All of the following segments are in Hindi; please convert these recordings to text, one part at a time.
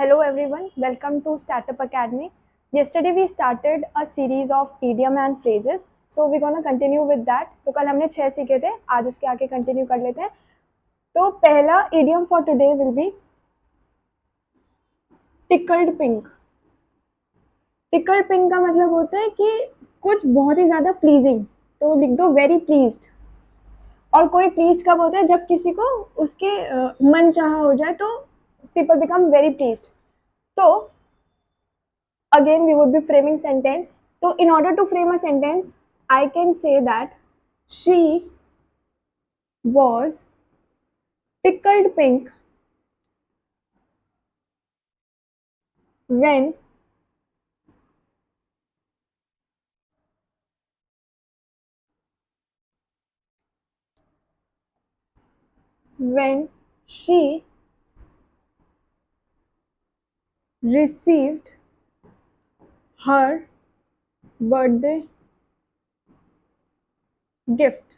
Hello everyone, welcome to Startup Academy. Yesterday we started a series of idiom and phrases. So we're gonna continue with that. तो कल हमने 6 सीखे थे, आज उसके आगे कंटिन्यू कर लेते हैं. तो पहला idiom for today will be tickled pink. tickled pink का मतलब होता है कि कुछ बहुत ही ज़्यादा प्लीजिंग. तो लिख दो वेरी प्लीज्ड. और कोई प्लीज्ड कब होता है जब किसी को उसके मन चाहा हो जाए तो people become very pleased. तो again we would be framing sentence. So in order to frame a sentence I can say that she was tickled pink when she received her birthday gift.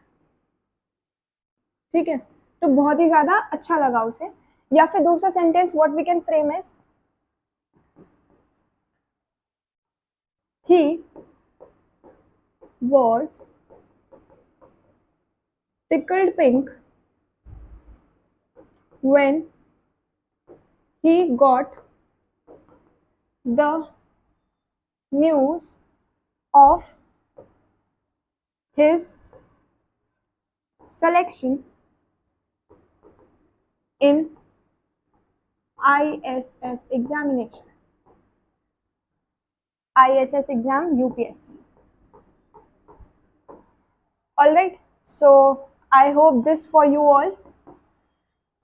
ठीक है, तो बहुत ही ज्यादा अच्छा लगा उसे. या फिर दूसरा sentence what we can frame is he was tickled pink when he got the news of his selection in ISS examination. ISS exam UPSC. Alright, so I hope this for you all.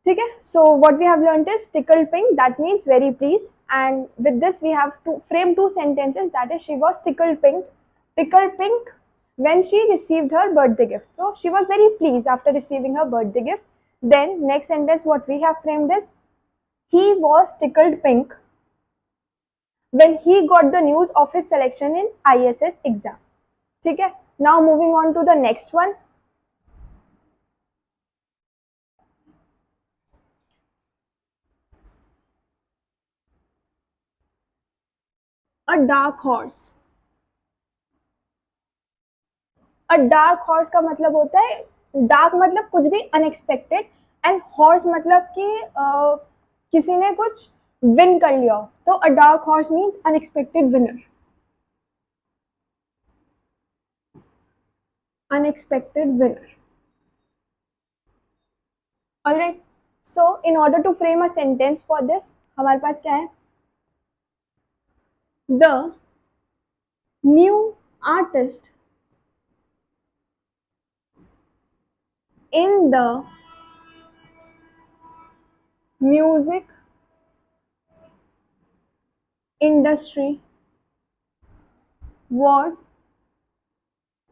ठीक है, so what we have learned is tickled pink, that means very pleased, and with this we have to frame two sentences, that is she was tickled pink when she received her birthday gift. So she was very pleased after receiving her birthday gift. Then next sentence what we have framed is he was tickled pink when he got the news of his selection in ISS exam. ठीक है, now moving on to the next one. A dark horse. A dark horse का मतलब होता है, डार्क मतलब कुछ भी अनएक्सपेक्टेड, एंड हॉर्स मतलब कि किसी ने कुछ विन कर लिया हो. तो a dark horse means unexpected winner. Unexpected winner. Alright, so in order to frame a sentence for this हमारे पास क्या है, the new artist in the music industry was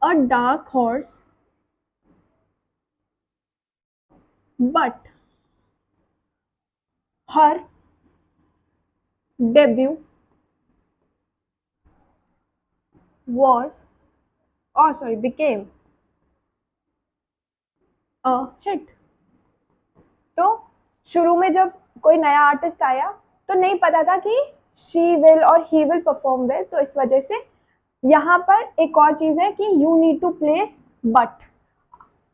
a dark horse, but her debut was, oh sorry, became a hit. तो शुरू में जब कोई नया आर्टिस्ट आया तो नहीं पता था कि शी विल और ही विल परफॉर्म वेल, तो इस वजह से यहाँ पर एक और चीज है कि you need to place but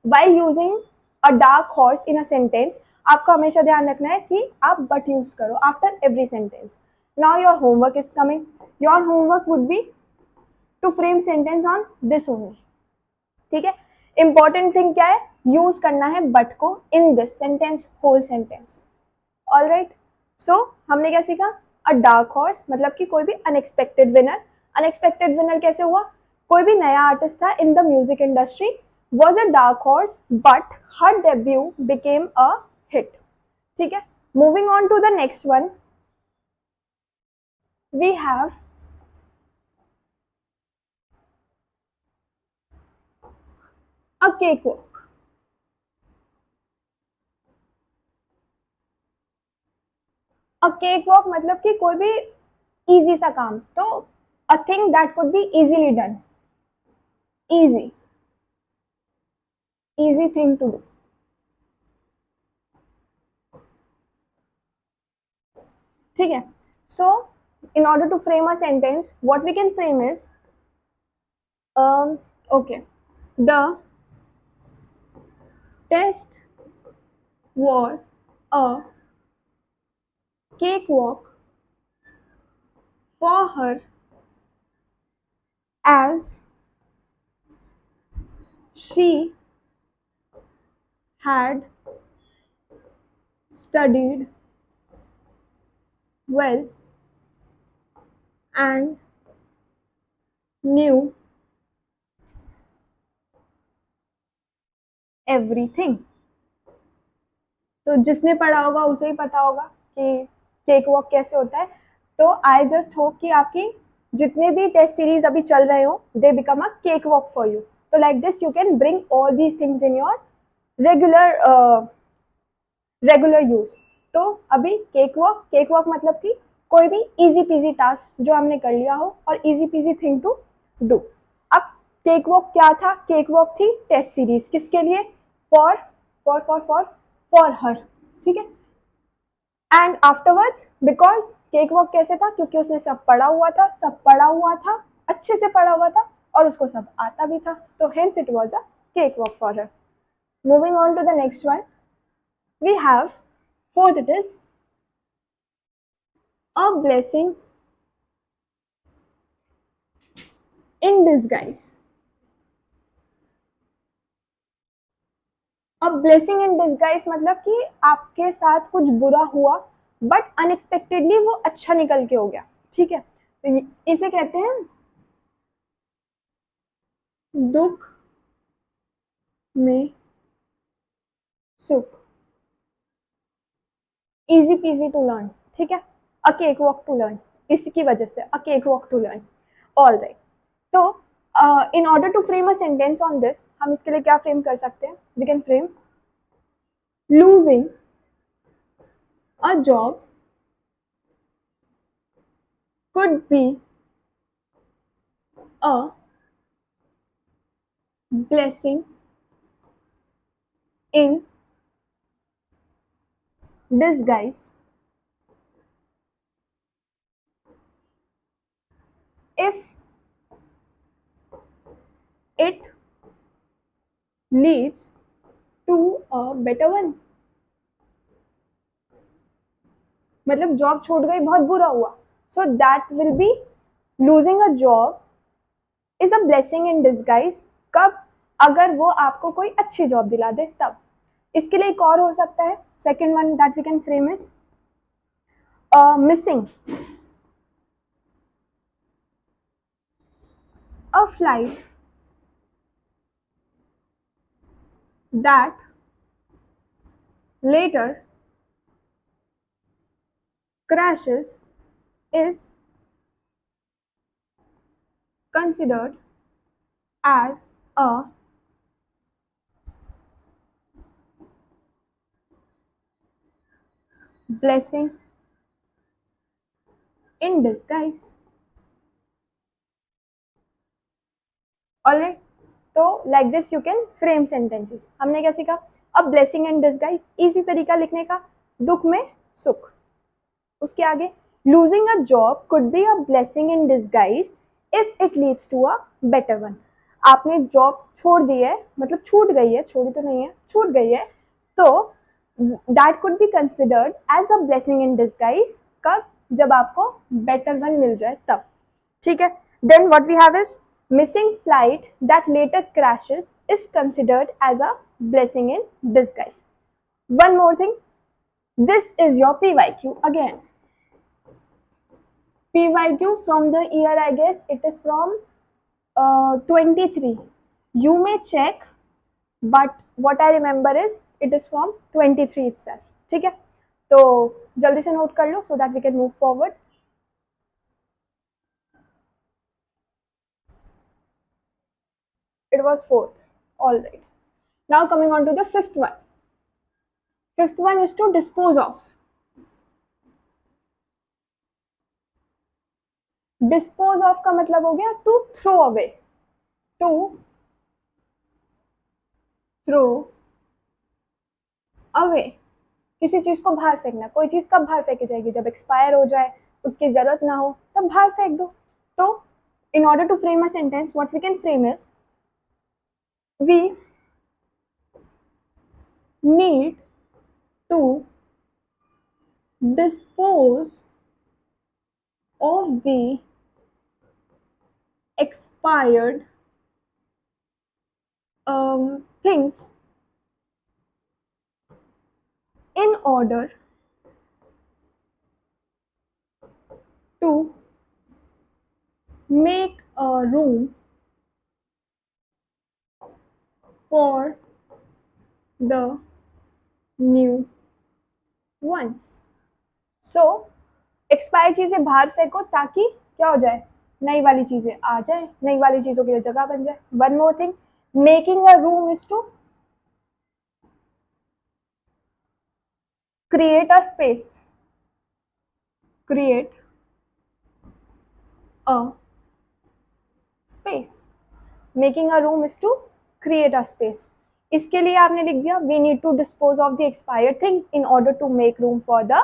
while using a dark horse in a sentence. आपको हमेशा ध्यान रखना है कि आप but यूज करो after every sentence. Now your homework is coming. Your homework would be to frame sentence on this only. ठीक है, इंपॉर्टेंट थिंग क्या है, यूज करना है बट को in this sentence, whole sentence. Alright, so हमने क्या सीखा, अ डार्क हॉर्स मतलब कि कोई भी अनएक्सपेक्टेड विनर. अनएक्सपेक्टेड विनर कैसे हुआ, कोई भी नया आर्टिस्ट था इन the music industry, was a dark horse but her debut became a hit. ठीक है, moving on to the next one, we have a cakewalk. a cakewalk मतलब कि कोई भी easy सा काम, तो a thing that could be easily done. easy thing to do. ठीक है, So in order to frame a sentence, what we can frame is, okay, the test was a cakewalk for her as she had studied well and knew everything. तो जिसने पढ़ा होगा उसे ही पता होगा कि केक वॉक कैसे होता है. तो आई जस्ट होप कि आपकी जितने भी टेस्ट सीरीज अभी चल रहे हो they become a cake walk for you. तो like this you can bring all these things in your regular use. तो अभी केक वॉक मतलब कि कोई भी इजी पीजी टास्क जो हमने कर लिया हो और easy peasy thing to do. अब केक वॉक क्या था? केक वॉक थी टेस्ट सीरीज. किसके लिए? For for for for for her. ठीक है. And afterwards because cakewalk कैसे था? क्योंकि उसने सब पढ़ा हुआ था, अच्छे से पढ़ा हुआ था और उसको सब आता भी था. तो hence it was a cake walk for her. Moving on to the next one, we have fourth, it is a blessing in disguise. अब ब्लेसिंग इन डिस्गाइज मतलब कि आपके साथ कुछ बुरा हुआ बट अनएक्सपेक्टेडली वो अच्छा निकल के हो गया. ठीक है. तो इसे कहते हैं दुख में सुख. Easy peasy to learn. ठीक है. A cake walk to learn. इसकी वजह से a cake walk to learn. All right. तो in order to frame a sentence on this, हम इसके लिए क्या फ्रेम कर सकते हैं? We can frame losing a job could be a blessing in disguise if it leads to a better one. मतलब जॉब छूट गई, बहुत बुरा हुआ. So that will be losing a job is a blessing in disguise. कब? अगर वो आपको कोई अच्छी जॉब दिला दे तब. इसके लिए एक और हो सकता है. Second one that we can frame is missing a flight that later crashes is considered as a blessing in disguise. Alright. तो like this you can frame sentences. हमने क्या सीखा? अब ब्लेसिंग इन डिस्गाइज, इजी तरीका लिखने का, दुख में सुख. उसके आगे losing a job could be a blessing in disguise if it leads to a better one. आपने जॉब छोड़ दी है, मतलब छूट गई है, छोड़ी तो नहीं है, छूट गई है, तो that could be considered as a blessing in disguise. कब? जब आपको बेटर वन मिल जाए तब. ठीक है. Then what we have is missing flight that later crashes is considered as a blessing in disguise. One more thing, this is your PYQ again. PYQ from the year, I guess it is from 23. You may check, but what I remember is it is from 23 itself. ठीक है. तो जल्दी से नोट कर लो so that we can move forward. It was fourth. All right. Now coming on to the fifth one. Fifth one is to dispose of. Dispose of का मतलब हो गया to throw away. To throw away, किसी चीज को बाहर फेंकना. कोई चीज कब बाहर फेंकी जाएगी? जब एक्सपायर हो जाए, उसकी जरूरत ना हो तब बाहर फेंक दो। तो in order to frame a sentence, what we can frame is, we need to dispose of the expired things in order to make a room for the new ones. So expired चीजें बाहर फेंको ताकि क्या हो जाए, नई वाली चीजें आ जाए, नई वाली चीजों के लिए जगह बन जाए। One more thing, making a room is to create a space, create a space, making a room is to create a space। इसके लिए आपने लिख दिया we need to dispose of the expired things in order to make room for the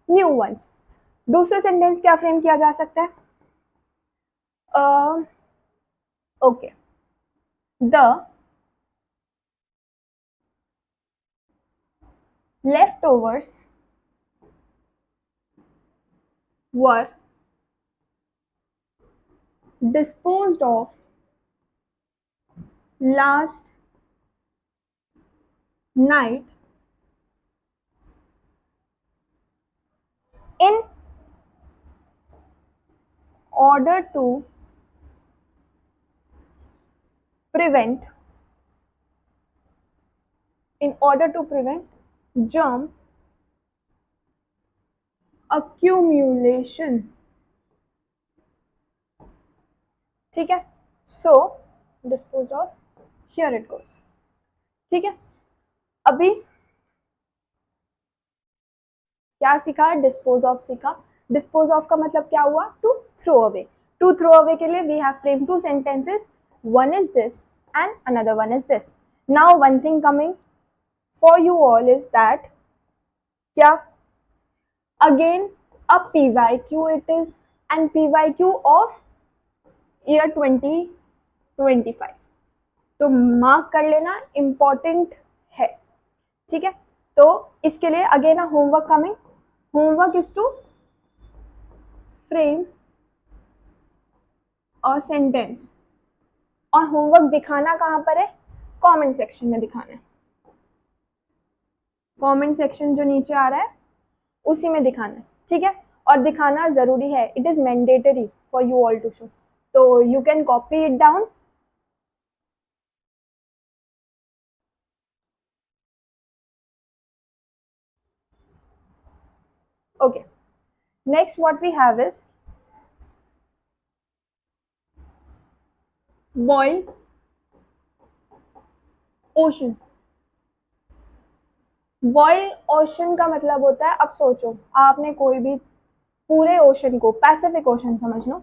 new ones। दूसरे सेंटेंस क्या फ्रेम किया जा सकता है? Okay, the leftovers were disposed of last night in order to prevent germ accumulation। ठीक है, so dispose of, here it goes. ठीक है, अभी क्या सीखा? डिस्पोज ऑफ सीखा। डिस्पोज ऑफ का मतलब क्या हुआ? To throw away. To throw away के लिए we have frame two sentences, one is this and another one is this. Now one thing coming for you all is that, क्या again a PYQ it is, and PYQ of year 2025, तो मार्क कर लेना, इम्पोर्टेंट है। ठीक है, तो इसके लिए again homework coming, homework is to frame a sentence. और होमवर्क दिखाना कहां पर है? कमेंट सेक्शन में दिखाना है। कमेंट सेक्शन जो नीचे आ रहा है उसी में दिखाना है। ठीक है, और दिखाना जरूरी है, it is mandatory for you all to show. तो you can copy it down. Okay, next what we have is boil ocean। Boil ocean का मतलब होता है, अब सोचो आपने कोई भी पूरे ओशन को, पैसिफिक ओशन समझ लो,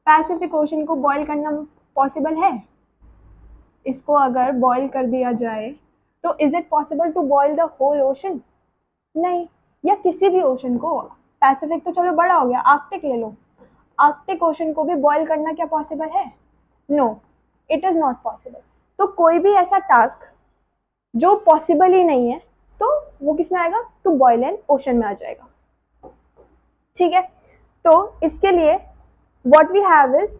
पैसिफिक ओशन को बॉयल करना पॉसिबल है? इसको अगर बॉयल कर दिया जाए तो is it possible to boil the whole ocean? नहीं। या किसी भी ओशन को, पैसिफिक तो चलो बड़ा हो गया, आर्कटिक ले लो, आर्कटिक ओशन को भी बॉयल करना क्या पॉसिबल है? No, it is not possible. तो कोई भी ऐसा टास्क जो पॉसिबल ही नहीं है तो वो किस में आएगा? टू बॉयल एन ओशन में आ जाएगा। ठीक है, तो इसके लिए what we have is,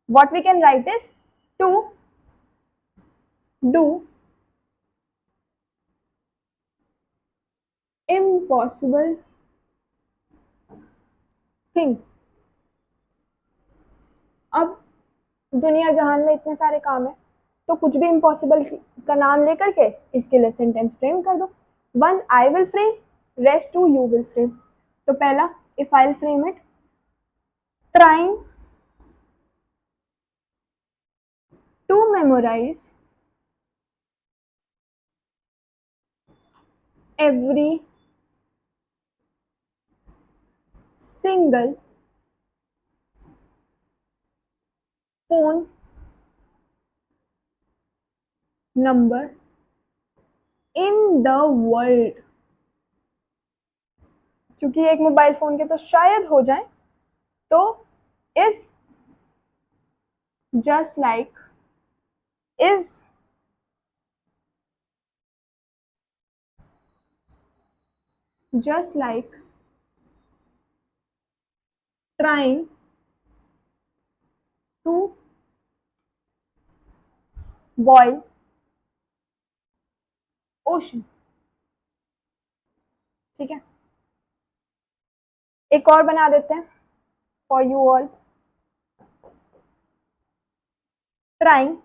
what we can write is to do impossible thing। अब दुनिया जहान में इतने सारे काम है तो कुछ भी इम्पॉसिबल का नाम लेकर के इसके लिए सेंटेंस फ्रेम कर दो। One I will frame, rest two you will frame. तो पहला, if I will frame it, trying to memorise every single phone number in the world, क्योंकि एक मोबाइल फोन के तो शायद हो जाए, तो is just like, is just like trying to boil ocean. ठीक है, एक और बना देते हैं for you all. Trying,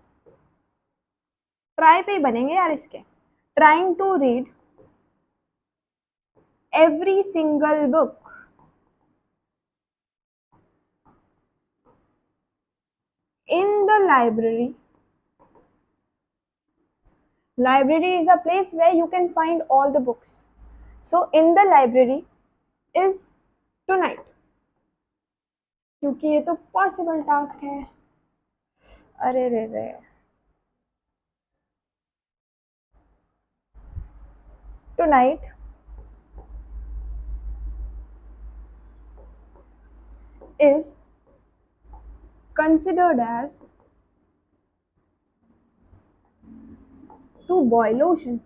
try पे ही बनेंगे यार इसके. Trying to read every single book in the library. Library is a place where you can find all the books. So in the library is tonight. क्योंकि ये तो पॉसिबल टास्क है. अरे रे रे, tonight is considered as to boil ocean.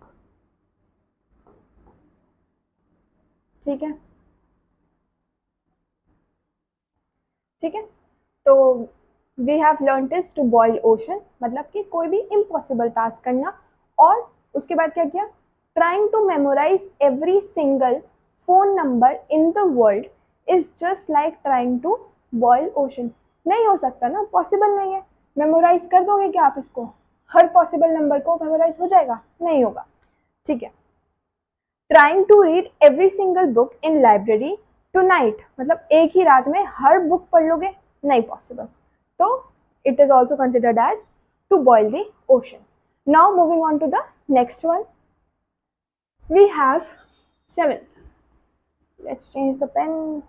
ठीक है, ठीक है. तो we have learn this to boil ocean, मतलब कि कोई भी इम्पॉसिबल टास्क करना. और उसके बाद क्या किया, trying to memorise every single phone number in the world is just like trying to boil ocean. नहीं हो सकता ना, पॉसिबल नहीं है. मेमोराइज कर दोगे क्या आप इसको? हर पॉसिबल नंबर को मेमोराइज हो जाएगा? नहीं होगा. ठीक है. Trying to read every single book in library tonight, मतलब एक ही रात में हर बुक पढ़ लोगे? नहीं पॉसिबल. तो it is also considered as to boil the ocean. Now moving on to the next one, we have seventh. Let's change the pen.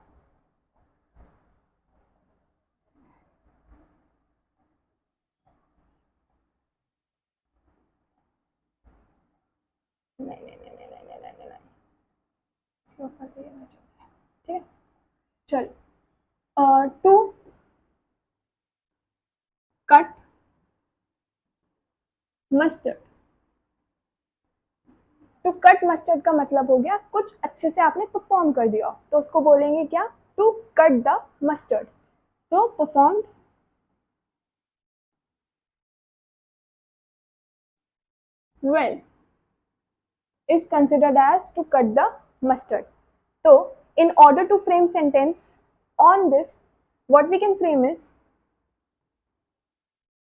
नहीं नहीं नहीं नहीं नहीं नहीं नहीं नहीं, इसके ऊपर तो ये नहीं चलता है. ठीक है, चलो. To cut mustard. To cut mustard का मतलब हो गया कुछ अच्छे से आपने परफॉर्म कर दिया, तो उसको बोलेंगे क्या? To cut the mustard. तो perform well is considered as to cut the mustard. So in order to frame sentence on this, what we can frame is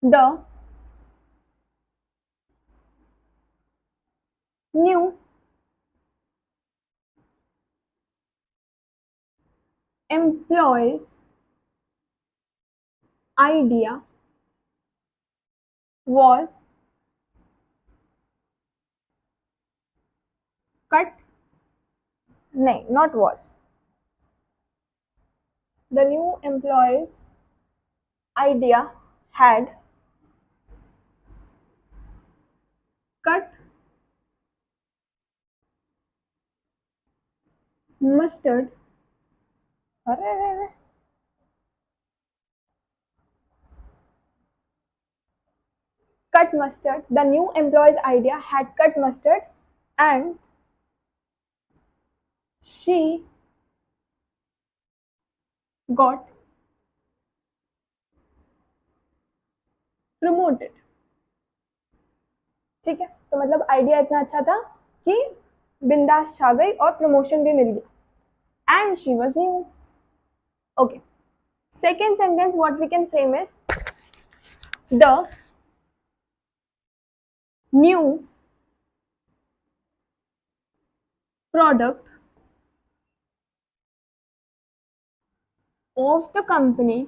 the new employee's idea was cut. No, not was. The new employee's idea had cut mustard. Cut mustard. The new employee's idea had cut mustard, and she got promoted. ठीक है, तो मतलब आइडिया इतना अच्छा था कि बिंदास छा गई और प्रमोशन भी मिल गया. And she was new. Okay, second sentence what we can frame is the new product of the company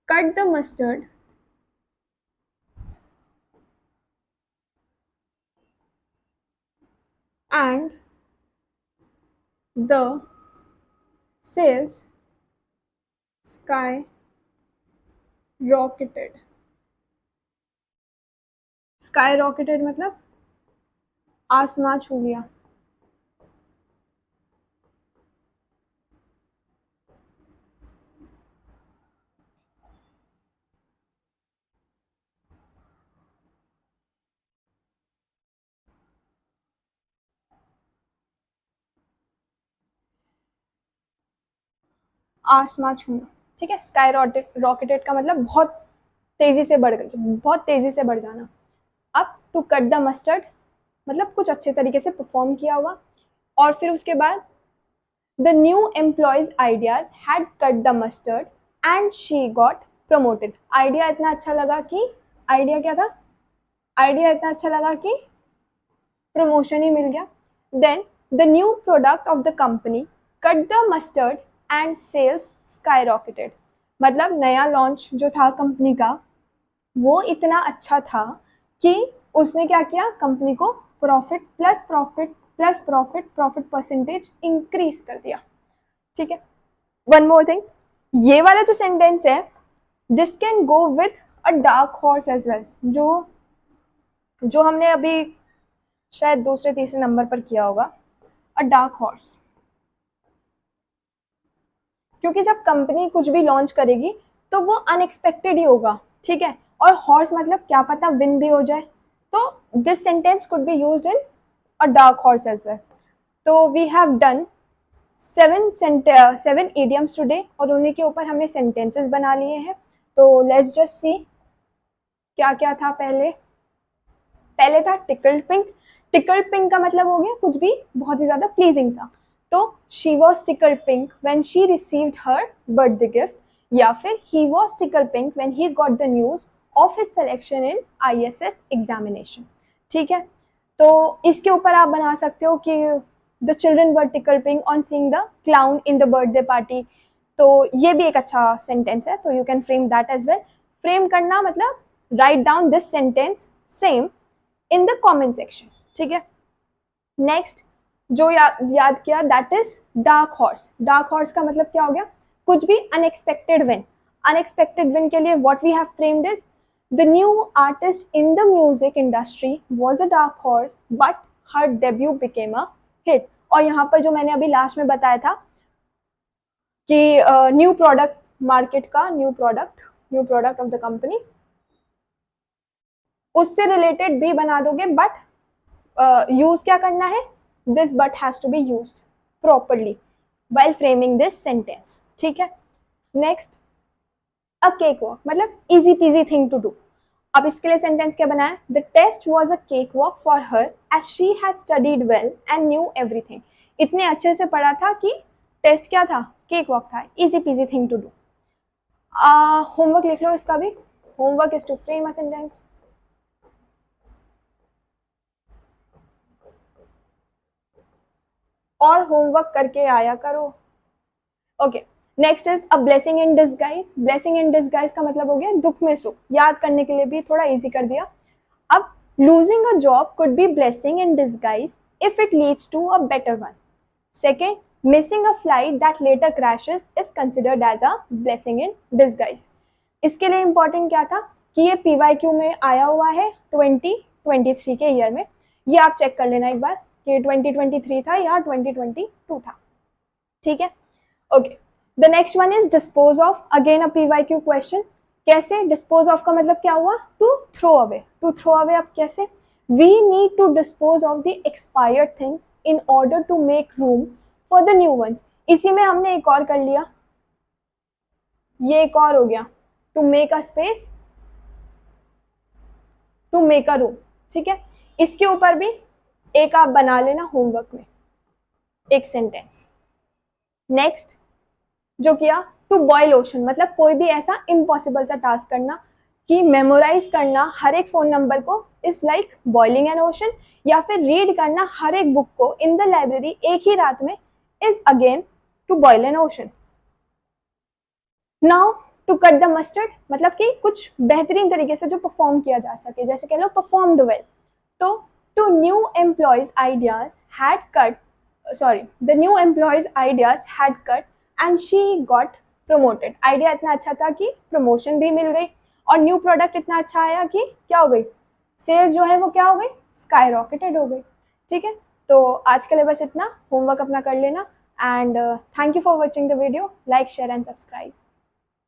cut the mustard and the sales sky rocketed. Sky rocketed मतलब आसमां छू लिया। आसमां छूना, ठीक है। स्काई रॉकेटेड का मतलब बहुत तेजी से बहुत तेजी से बढ़ जाना। अब टू कट द मस्टर्ड मतलब कुछ अच्छे तरीके से परफॉर्म किया हुआ। और फिर उसके बाद the new employees ideas had cut the mustard and she got promoted. Idea इतना अच्छा लगा कि आइडिया क्या था, आइडिया इतना अच्छा लगा कि प्रमोशन ही मिल गया। Then the new product of the company cut the mustard and sales sky rocketed. मतलब नया लॉन्च जो था कंपनी का वो इतना अच्छा था कि उसने क्या किया, कंपनी को profit plus profit profit percentage increase कर दिया। ठीक है। वन मोर थिंग, ये वाला जो सेंटेंस है this can go with a dark horse as well, जो जो हमने अभी शायद दूसरे तीसरे नंबर पर किया होगा, अ डार्क हॉर्स। क्योंकि जब कंपनी कुछ भी लॉन्च करेगी तो वो अनएक्सपेक्टेड ही होगा, ठीक है। और हॉर्स मतलब क्या पता विन भी हो जाए, तो this sentence could be used in a dark horse as well. तो we have done 7 idioms today और उन्हीं के ऊपर हमने सेंटेंसेस बना लिए हैं। तो लेट्स जस्ट सी क्या क्या था। पहले था टिकल्ड पिंक। टिकल्ड पिंक का मतलब हो गया कुछ भी बहुत ही ज्यादा प्लीजिंग सा। तो she was tickled pink when she received her birthday gift, या फिर he was tickled pink when he got the news of his selection in ISS examination. ठीक है। तो इसके ऊपर आप बना सकते हो कि the children were tickled pink on seeing the clown in the birthday party. तो ये भी एक अच्छा सेंटेंस है, तो you can frame that as well. Frame करना मतलब write down this sentence same in the comment section. ठीक है। नेक्स्ट जो याद किया that is dark horse. Dark horse का मतलब क्या हो गया, कुछ भी अनएक्सपेक्टेड विन। अनएक्सपेक्टेड विन के लिए what we have framed is the new artist in the music industry was a dark horse but her debut became a hit. और यहाँ पर जो मैंने अभी लास्ट में बताया था कि न्यू प्रोडक्ट मार्केट का new product of the company, उससे रिलेटेड भी बना दोगे, बट यूज क्या करना है, this but has to be used properly while framing this sentence। ठीक है। नेक्स्ट अ केक वॉक मतलब easy peasy thing to do. अब इसके लिए सेंटेंस क्या बनाया, the test was a cake walk for her as she had studied well and knew everything. इतने अच्छे से पढ़ा था कि टेस्ट क्या था, केक वॉक था। Easy peasy thing to do. Homework लिख लो इसका भी। Homework is to frame a sentence. और होमवर्क करके आया करो। Okay. Next is a blessing in disguise. Blessing in disguise का मतलब हो गया दुख में सुख। याद करने के लिए भी थोड़ा इजी कर दिया। अब losing a job could be blessing in disguise if it leads to a better one. Second, missing a flight that later crashes is considered as a blessing in disguise. इसके लिए इंपॉर्टेंट क्या था कि ये PYQ में आया हुआ है 2023 के ईयर में। ये आप चेक कर लेना एक बार कि 2023 था या 2022 था। ठीक है। Okay. The next one is dispose of. Again a PYQ question. कैसे डिस्पोज ऑफ का मतलब क्या हुआ, to throw away. To throw away अब कैसे, we need to dispose of the expired things in order to make room for the new ones. इसी में हमने एक और कर लिया, ये एक और हो गया, to make a space to make a room. ठीक है। इसके ऊपर भी एक आप बना लेना होमवर्क में एक सेंटेंस। नेक्स्ट जो किया, टू बॉयल ओशन मतलब कोई भी ऐसा इम्पॉसिबल सा टास्क करना कि मेमोराइज करना हर एक फोन नंबर को is like boiling N ocean, या फिर रीड करना हर एक बुक को इन द लाइब्रेरी एक ही रात में is again to boil an ocean. Now to cut the mustard मतलब कि कुछ बेहतरीन तरीके से जो परफॉर्म किया जा सके, जैसे कह लो परफॉर्म्ड वेल। तो to new employees ideas had cut the new employees ideas had cut and she got promoted. Idea इतना अच्छा था कि प्रमोशन भी मिल गई, और न्यू प्रोडक्ट इतना अच्छा आया कि क्या हो गई, सेल्स जो है वो क्या हो गई, स्काई रॉकेटेड हो गई। ठीक है, तो आज के लिए बस इतना, होमवर्क अपना कर लेना and thank you for watching the video, like share and subscribe.